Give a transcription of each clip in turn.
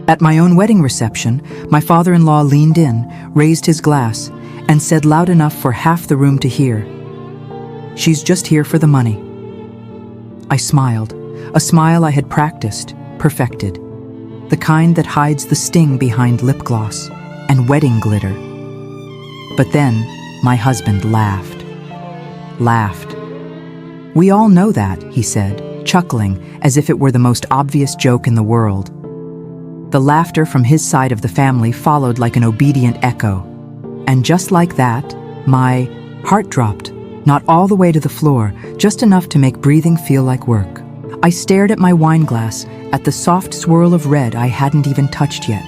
At my own wedding reception, my father-in-law leaned in, raised his glass, and said loud enough for half the room to hear, "She's just here for the money." I smiled, a smile I had practiced, perfected, the kind that hides the sting behind lip gloss and wedding glitter. But then, my husband laughed. "We all know that," he said, chuckling as if it were the most obvious joke in the world. The laughter from his side of the family followed like an obedient echo. And just like that, my heart dropped, not all the way to the floor, just enough to make breathing feel like work. I stared at my wine glass, at the soft swirl of red I hadn't even touched yet.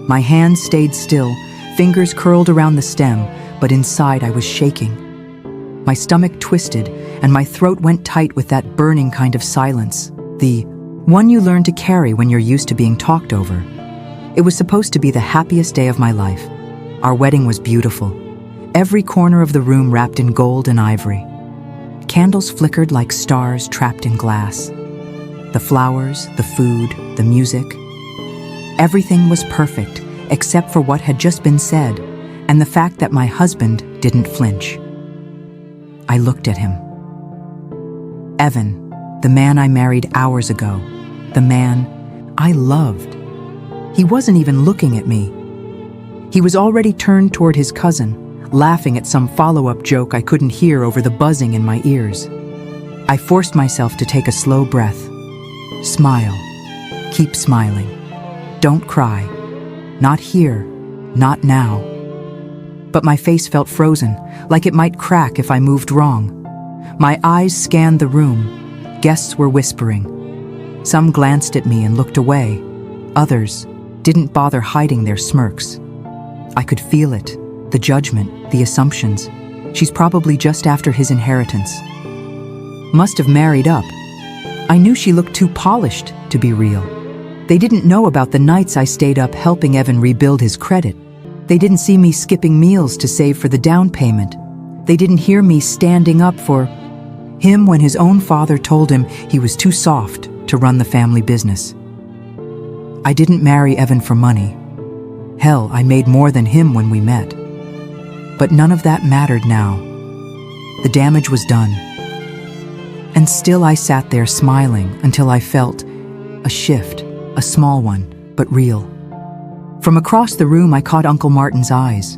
My hands stayed still, fingers curled around the stem, but inside I was shaking. My stomach twisted, and my throat went tight with that burning kind of silence, the one you learn to carry when you're used to being talked over. It was supposed to be the happiest day of my life. Our wedding was beautiful. Every corner of the room wrapped in gold and ivory. Candles flickered like stars trapped in glass. The flowers, the food, the music. Everything was perfect, except for what had just been said, and the fact that my husband didn't flinch. I looked at him. Evan, the man I married hours ago, the man I loved. He wasn't even looking at me. He was already turned toward his cousin, laughing at some follow-up joke I couldn't hear over the buzzing in my ears. I forced myself to take a slow breath. Smile. Keep smiling. Don't cry. Not here. Not now. But my face felt frozen, like it might crack if I moved wrong. My eyes scanned the room. Guests were whispering. Some glanced at me and looked away. Others didn't bother hiding their smirks. I could feel it, the judgment, the assumptions. She's probably just after his inheritance. Must have married up. I knew she looked too polished to be real. They didn't know about the nights I stayed up helping Evan rebuild his credit. They didn't see me skipping meals to save for the down payment. They didn't hear me standing up for him when his own father told him he was too soft to run the family business. I didn't marry Evan for money. Hell, I made more than him when we met. But none of that mattered now. The damage was done. And still I sat there smiling until I felt a shift, a small one, but real. From across the room I caught Uncle Martin's eyes.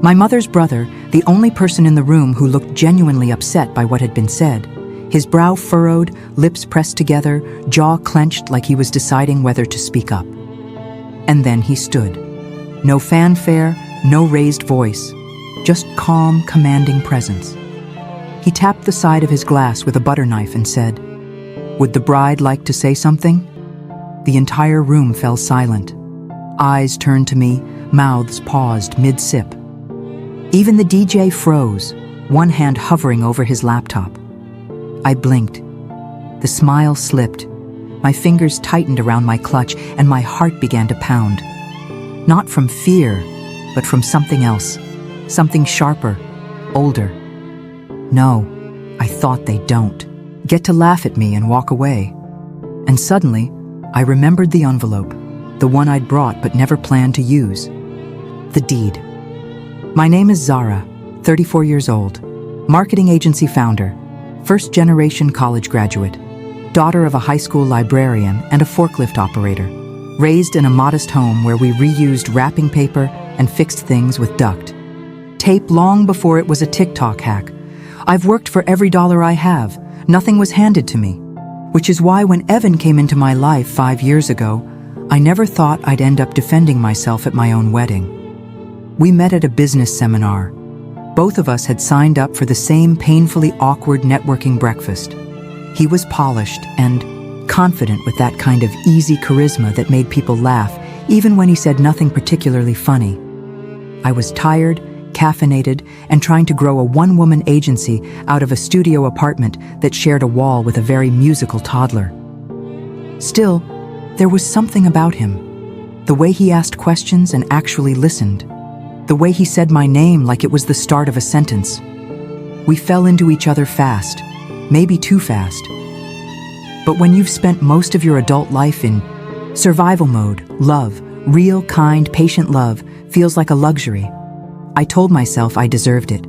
My mother's brother, the only person in the room who looked genuinely upset by what had been said. His brow furrowed, lips pressed together, jaw clenched like he was deciding whether to speak up. And then he stood. No fanfare, no raised voice, just calm, commanding presence. He tapped the side of his glass with a butter knife and said, "Would the bride like to say something?" The entire room fell silent. Eyes turned to me, mouths paused mid-sip. Even the DJ froze, one hand hovering over his laptop. I blinked. The smile slipped. My fingers tightened around my clutch and my heart began to pound. Not from fear, but from something else. Something sharper, older. No, I thought they don't. Get to laugh at me and walk away. And suddenly, I remembered the envelope, the one I'd brought but never planned to use. The deed. My name is Zara, 34 years old, marketing agency founder, first-generation college graduate, daughter of a high school librarian and a forklift operator, raised in a modest home where we reused wrapping paper and fixed things with duct tape long before it was a TikTok hack. I've worked for every dollar I have. Nothing was handed to me, which is why when Evan came into my life 5 years ago, I never thought I'd end up defending myself at my own wedding. We met at a business seminar. Both of us had signed up for the same painfully awkward networking breakfast. He was polished and confident with that kind of easy charisma that made people laugh, even when he said nothing particularly funny. I was tired, caffeinated, and trying to grow a one-woman agency out of a studio apartment that shared a wall with a very musical toddler. Still, there was something about him. The way he asked questions and actually listened. The way he said my name like it was the start of a sentence. We fell into each other fast, maybe too fast. But when you've spent most of your adult life in Survival mode, love, real, kind, patient love, feels like a luxury. I told myself I deserved it.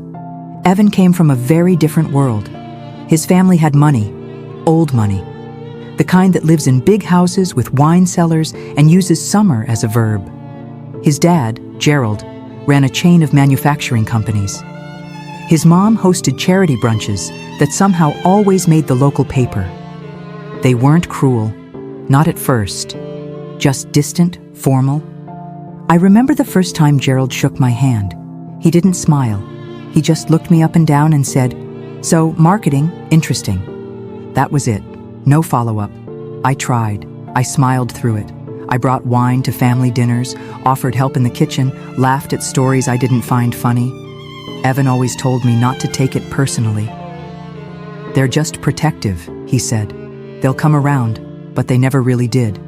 Evan came from a very different world. His family had money, old money, the kind that lives in big houses with wine cellars and uses summer as a verb. His dad, Gerald, ran a chain of manufacturing companies. His mom hosted charity brunches that somehow always made the local paper. They weren't cruel, not at first, just distant, formal. I remember the first time Gerald shook my hand. He didn't smile. He just looked me up and down and said, "So, marketing, interesting." That was it. No follow-up. I tried. I smiled through it. I brought wine to family dinners, offered help in the kitchen, laughed at stories I didn't find funny. Evan always told me not to take it personally. "They're just protective," he said. "They'll come around," but they never really did.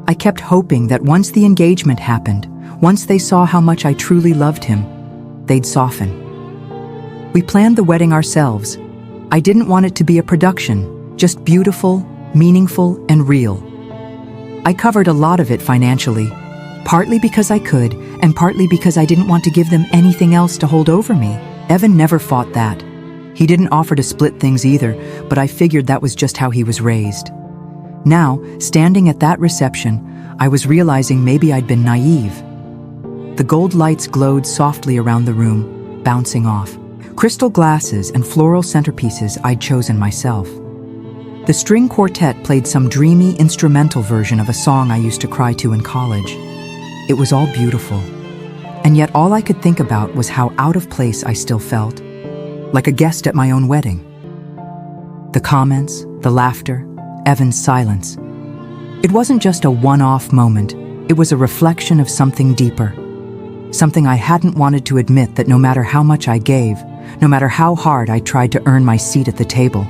I kept hoping that once the engagement happened, once they saw how much I truly loved him, they'd soften. We planned the wedding ourselves. I didn't want it to be a production, just beautiful, meaningful, and real. I covered a lot of it financially, partly because I could, and partly because I didn't want to give them anything else to hold over me. Evan never fought that. He didn't offer to split things either, but I figured that was just how he was raised. Now, standing at that reception, I was realizing maybe I'd been naive. The gold lights glowed softly around the room, bouncing off. Crystal glasses and floral centerpieces I'd chosen myself. The string quartet played some dreamy instrumental version of a song I used to cry to in college. It was all beautiful. And yet all I could think about was how out of place I still felt, like a guest at my own wedding. The comments, the laughter, Evan's silence. It wasn't just a one-off moment, it was a reflection of something deeper. Something I hadn't wanted to admit, that no matter how much I gave, no matter how hard I tried to earn my seat at the table.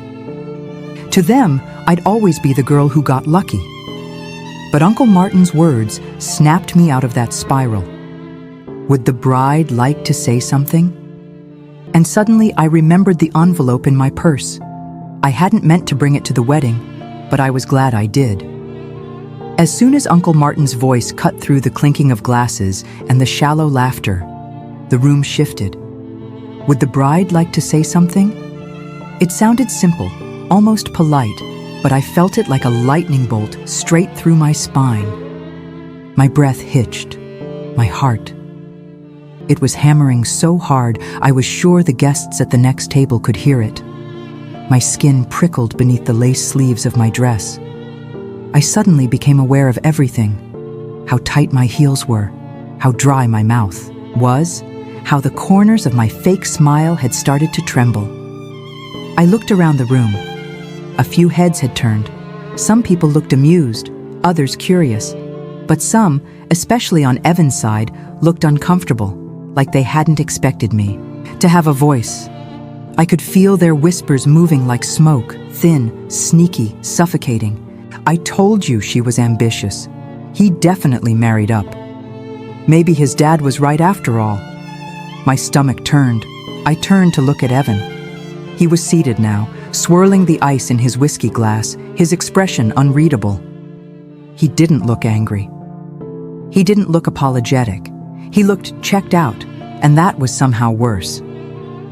To them, I'd always be the girl who got lucky. But Uncle Martin's words snapped me out of that spiral. Would the bride like to say something? And suddenly I remembered the envelope in my purse. I hadn't meant to bring it to the wedding, but I was glad I did. As soon as Uncle Martin's voice cut through the clinking of glasses and the shallow laughter, the room shifted. Would the bride like to say something? It sounded simple, almost polite, but I felt it like a lightning bolt straight through my spine. My breath hitched, my heart. It was hammering so hard I was sure the guests at the next table could hear it. My skin prickled beneath the lace sleeves of my dress. I suddenly became aware of everything. How tight my heels were, how dry my mouth was, how the corners of my fake smile had started to tremble. I looked around the room. A few heads had turned. Some people looked amused, others curious. But some, especially on Evan's side, looked uncomfortable, like they hadn't expected me to have a voice. I could feel their whispers moving like smoke, thin, sneaky, suffocating. "I told you she was ambitious. He definitely married up. Maybe his dad was right after all." My stomach turned. I turned to look at Evan. He was seated now, swirling the ice in his whiskey glass, his expression unreadable. He didn't look angry. He didn't look apologetic. He looked checked out, and that was somehow worse.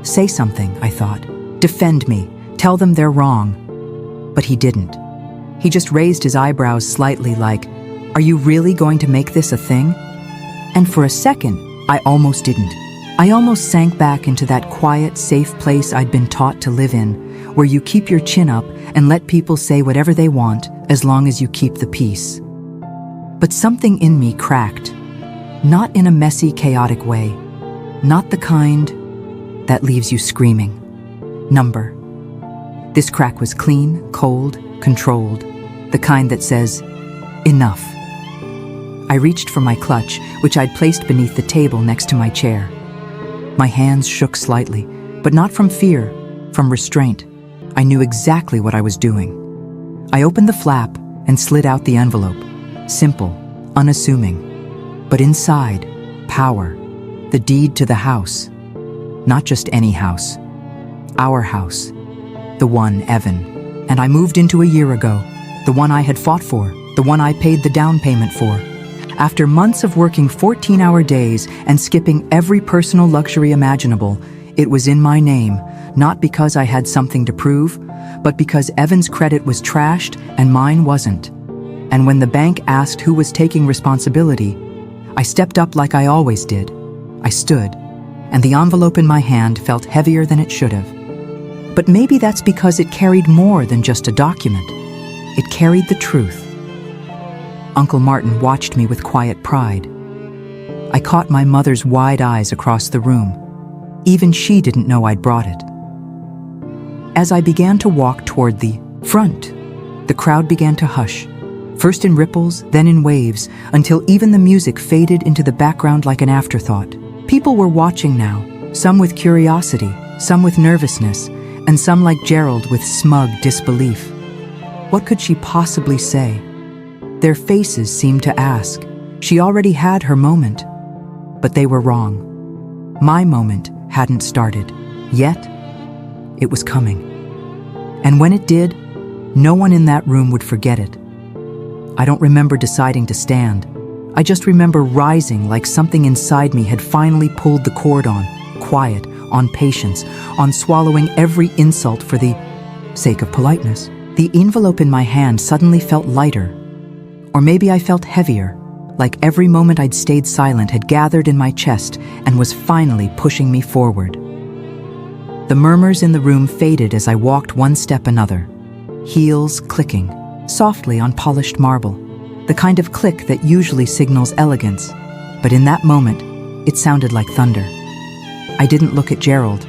Say something, I thought. Defend me. Tell them they're wrong. But he didn't. He just raised his eyebrows slightly like, "Are you really going to make this a thing?" And for a second, I almost didn't. I almost sank back into that quiet, safe place I'd been taught to live in, where you keep your chin up and let people say whatever they want as long as you keep the peace. But something in me cracked. Not in a messy, chaotic way. Not the kind that leaves you screaming. Number. This crack was clean, cold, controlled. The kind that says, "Enough." I reached for my clutch, which I'd placed beneath the table next to my chair. My hands shook slightly, but not from fear, from restraint. I knew exactly what I was doing. I opened the flap and slid out the envelope. Simple, unassuming. But inside, power. The deed to the house. Not just any house. Our house. The one Evan and I moved into a year ago. The one I had fought for, the one I paid the down payment for. After months of working 14-hour days and skipping every personal luxury imaginable, it was in my name, not because I had something to prove, but because Evan's credit was trashed and mine wasn't. And when the bank asked who was taking responsibility, I stepped up like I always did. I stood, and the envelope in my hand felt heavier than it should have. But maybe that's because it carried more than just a document. It carried the truth. Uncle Martin watched me with quiet pride. I caught my mother's wide eyes across the room. Even she didn't know I'd brought it. As I began to walk toward the front, the crowd began to hush, first in ripples, then in waves, until even the music faded into the background like an afterthought. People were watching now, some with curiosity, some with nervousness, and some like Gerald with smug disbelief. What could she possibly say? Their faces seemed to ask. She already had her moment. But they were wrong. My moment hadn't started. Yet, it was coming. And when it did, no one in that room would forget it. I don't remember deciding to stand. I just remember rising like something inside me had finally pulled the cord on, quiet, on patience, on swallowing every insult for the sake of politeness. The envelope in my hand suddenly felt lighter. Or maybe I felt heavier, like every moment I'd stayed silent had gathered in my chest and was finally pushing me forward. The murmurs in the room faded as I walked one step another, heels clicking, softly on polished marble, the kind of click that usually signals elegance, but in that moment, it sounded like thunder. I didn't look at Gerald,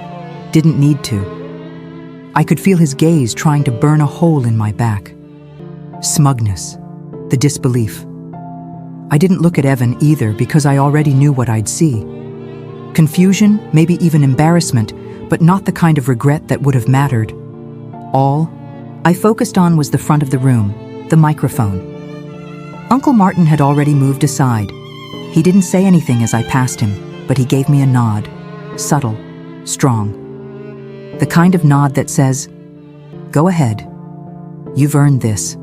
didn't need to. I could feel his gaze trying to burn a hole in my back. Smugness, the disbelief. I didn't look at Evan either because I already knew what I'd see. Confusion, maybe even embarrassment, but not the kind of regret that would have mattered. All I focused on was the front of the room, the microphone. Uncle Martin had already moved aside. He didn't say anything as I passed him, but he gave me a nod, subtle, strong. The kind of nod that says, "Go ahead. You've earned this."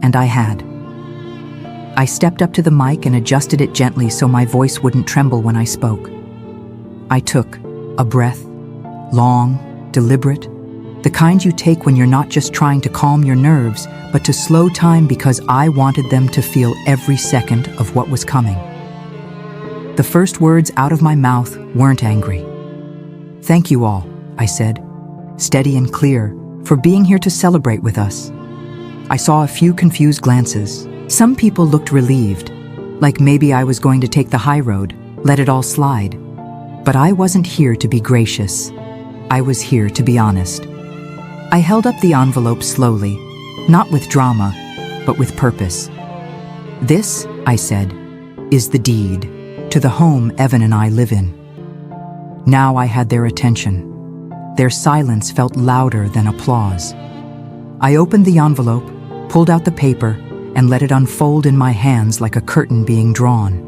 And I had. I stepped up to the mic and adjusted it gently so my voice wouldn't tremble when I spoke. I took a breath, long, deliberate, the kind you take when you're not just trying to calm your nerves, but to slow time because I wanted them to feel every second of what was coming. The first words out of my mouth weren't angry. "Thank you all," I said, steady and clear, "for being here to celebrate with us." I saw a few confused glances. Some people looked relieved, like maybe I was going to take the high road, let it all slide. But I wasn't here to be gracious. I was here to be honest. I held up the envelope slowly, not with drama, but with purpose. "This," I said, "is the deed to the home Evan and I live in." Now I had their attention. Their silence felt louder than applause. I opened the envelope, pulled out the paper, and let it unfold in my hands like a curtain being drawn.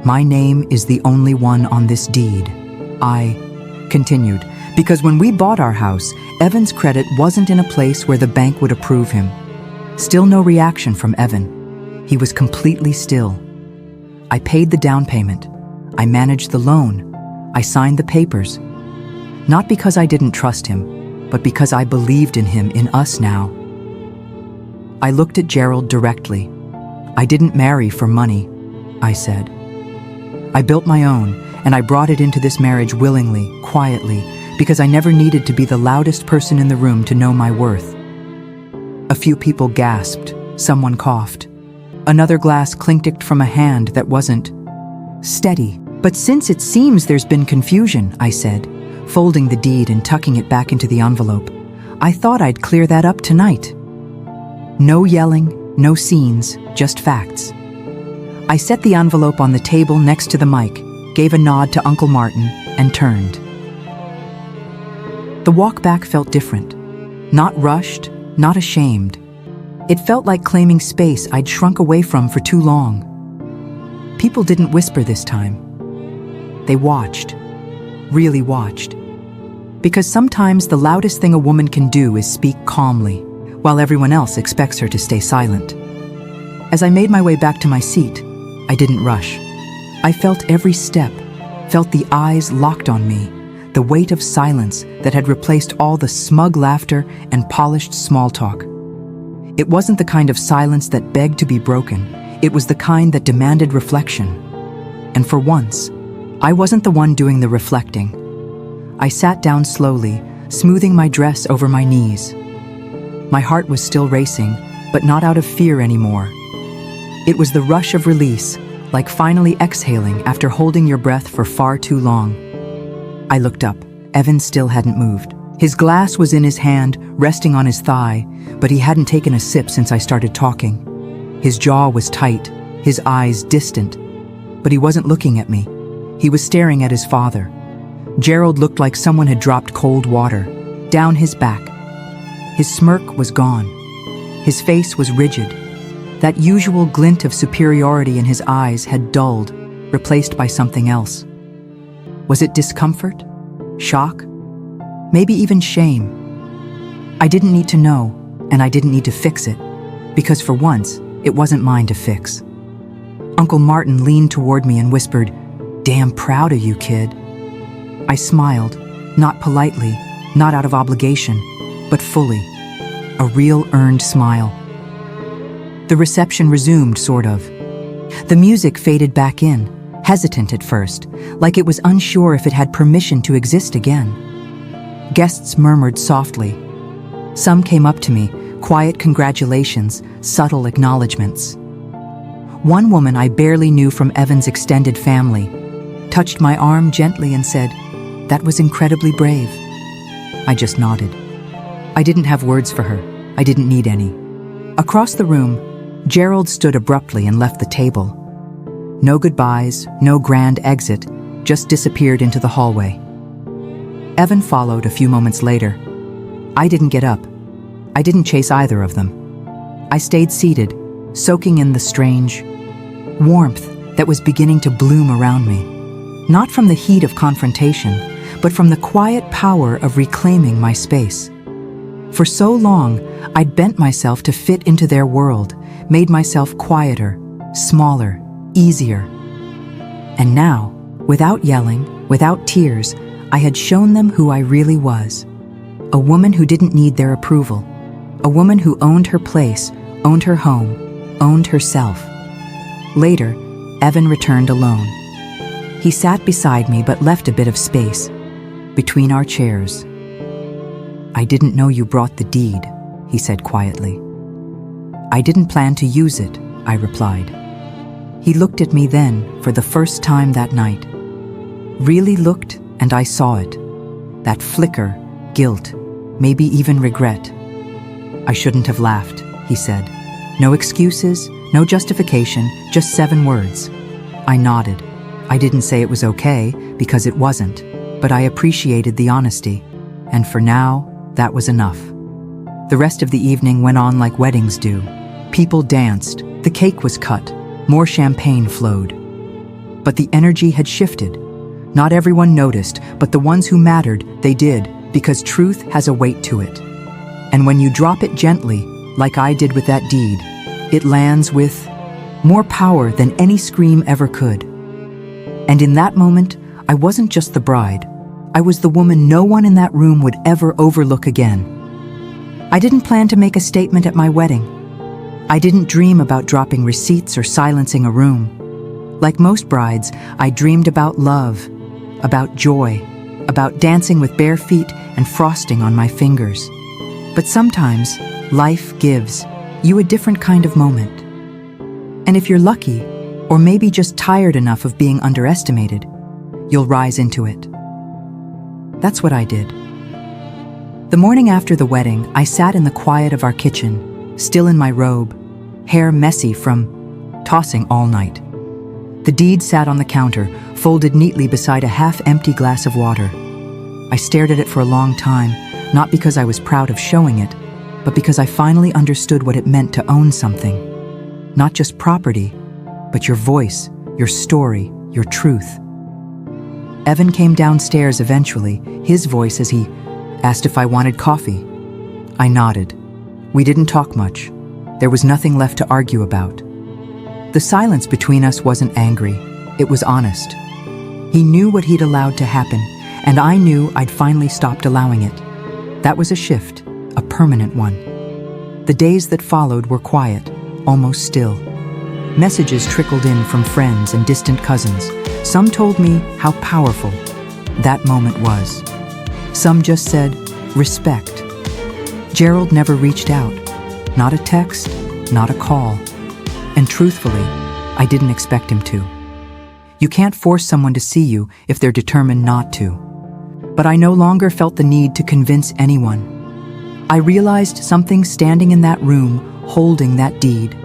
"My name is the only one on this deed," I continued, "because when we bought our house, Evan's credit wasn't in a place where the bank would approve him. Still no reaction from Evan. He was completely still. I paid the down payment. I managed the loan. I signed the papers. Not because I didn't trust him, but because I believed in him, in us now. I looked at Gerald directly. "I didn't marry for money," I said. "I built my own, and I brought it into this marriage willingly, quietly, because I never needed to be the loudest person in the room to know my worth." A few people gasped. Someone coughed. Another glass clinked from a hand that wasn't steady. "But since it seems there's been confusion," I said, folding the deed and tucking it back into the envelope, "I thought I'd clear that up tonight." No yelling, no scenes, just facts. I set the envelope on the table next to the mic, gave a nod to Uncle Martin, and turned. The walk back felt different. Not rushed, not ashamed. It felt like claiming space I'd shrunk away from for too long. People didn't whisper this time. They watched. Really watched. Because sometimes the loudest thing a woman can do is speak calmly, while everyone else expects her to stay silent. As I made my way back to my seat, I didn't rush. I felt every step, felt the eyes locked on me, the weight of silence that had replaced all the smug laughter and polished small talk. It wasn't the kind of silence that begged to be broken. It was the kind that demanded reflection. And for once, I wasn't the one doing the reflecting. I sat down slowly, smoothing my dress over my knees. My heart was still racing, but not out of fear anymore. It was the rush of release, like finally exhaling after holding your breath for far too long. I looked up. Evan still hadn't moved. His glass was in his hand, resting on his thigh, but he hadn't taken a sip since I started talking. His jaw was tight, his eyes distant, but he wasn't looking at me. He was staring at his father. Gerald looked like someone had dropped cold water down his back. His smirk was gone. His face was rigid. That usual glint of superiority in his eyes had dulled, replaced by something else. Was it discomfort? Shock? Maybe even shame? I didn't need to know, and I didn't need to fix it, because for once, it wasn't mine to fix. Uncle Martin leaned toward me and whispered, "Damn proud of you, kid." I smiled, not politely, not out of obligation, but fully. A real earned smile. The reception resumed, sort of. The music faded back in, hesitant at first, like it was unsure if it had permission to exist again. Guests murmured softly. Some came up to me, quiet congratulations, subtle acknowledgments. One woman I barely knew from Evan's extended family touched my arm gently and said, "That was incredibly brave." I just nodded. I didn't have words for her. I didn't need any. Across the room, Gerald stood abruptly and left the table. No goodbyes, no grand exit, just disappeared into the hallway. Evan followed a few moments later. I didn't get up. I didn't chase either of them. I stayed seated, soaking in the strange warmth that was beginning to bloom around me. Not from the heat of confrontation, but from the quiet power of reclaiming my space. For so long, I'd bent myself to fit into their world, made myself quieter, smaller, easier. And now, without yelling, without tears, I had shown them who I really was. A woman who didn't need their approval. A woman who owned her place, owned her home, owned herself. Later, Evan returned alone. He sat beside me but left a bit of space between our chairs. "I didn't know you brought the deed," he said quietly. "I didn't plan to use it," I replied. He looked at me then, for the first time that night. Really looked, and I saw it. That flicker, guilt, maybe even regret. "I shouldn't have laughed," he said. "No excuses, no justification, just 7 words." I nodded. I didn't say it was okay, because it wasn't, but I appreciated the honesty. And for now, that was enough. The rest of the evening went on like weddings do. People danced, the cake was cut, more champagne flowed. But the energy had shifted. Not everyone noticed, but the ones who mattered, they did, because truth has a weight to it. And when you drop it gently, like I did with that deed, it lands with more power than any scream ever could. And in that moment, I wasn't just the bride. I was the woman no one in that room would ever overlook again. I didn't plan to make a statement at my wedding. I didn't dream about dropping receipts or silencing a room. Like most brides, I dreamed about love, about joy, about dancing with bare feet and frosting on my fingers. But sometimes, life gives you a different kind of moment. And if you're lucky, or maybe just tired enough of being underestimated, you'll rise into it. That's what I did. The morning after the wedding, I sat in the quiet of our kitchen, still in my robe, hair messy from tossing all night. The deed sat on the counter, folded neatly beside a half-empty glass of water. I stared at it for a long time, not because I was proud of showing it, but because I finally understood what it meant to own something. Not just property, but your voice, your story, your truth. Evan came downstairs eventually, his voice as he asked if I wanted coffee. I nodded. We didn't talk much. There was nothing left to argue about. The silence between us wasn't angry, it was honest. He knew what he'd allowed to happen, and I knew I'd finally stopped allowing it. That was a shift, a permanent one. The days that followed were quiet, almost still. Messages trickled in from friends and distant cousins. Some told me how powerful that moment was. Some just said, respect. Gerald never reached out. Not a text, not a call. And truthfully, I didn't expect him to. You can't force someone to see you if they're determined not to. But I no longer felt the need to convince anyone. I realized something standing in that room, holding that deed.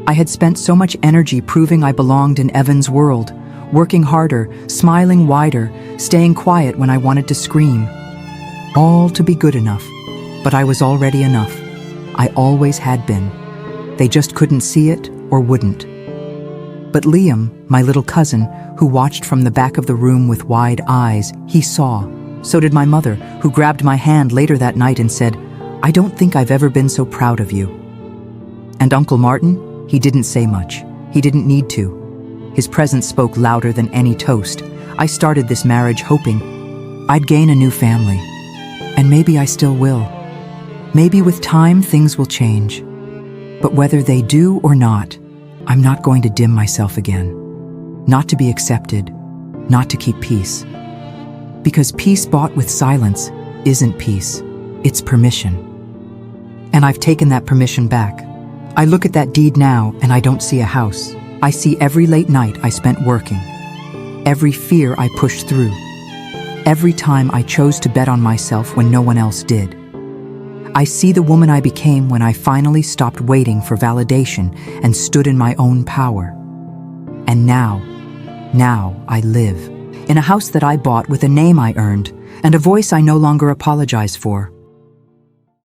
I had spent so much energy proving I belonged in Evan's world, working harder, smiling wider, staying quiet when I wanted to scream. All to be good enough, but I was already enough. I always had been. They just couldn't see it or wouldn't. But Liam, my little cousin, who watched from the back of the room with wide eyes, he saw. So did my mother, who grabbed my hand later that night and said, "I don't think I've ever been so proud of you." And Uncle Martin, he didn't say much. He didn't need to. His presence spoke louder than any toast. I started this marriage hoping I'd gain a new family. And maybe I still will. Maybe with time things will change. But whether they do or not, I'm not going to dim myself again. Not to be accepted, not to keep peace. Because peace bought with silence isn't peace, it's permission. And I've taken that permission back. I look at that deed now and I don't see a house. I see every late night I spent working. Every fear I pushed through. Every time I chose to bet on myself when no one else did. I see the woman I became when I finally stopped waiting for validation and stood in my own power. And now I live in a house that I bought with a name I earned and a voice I no longer apologize for.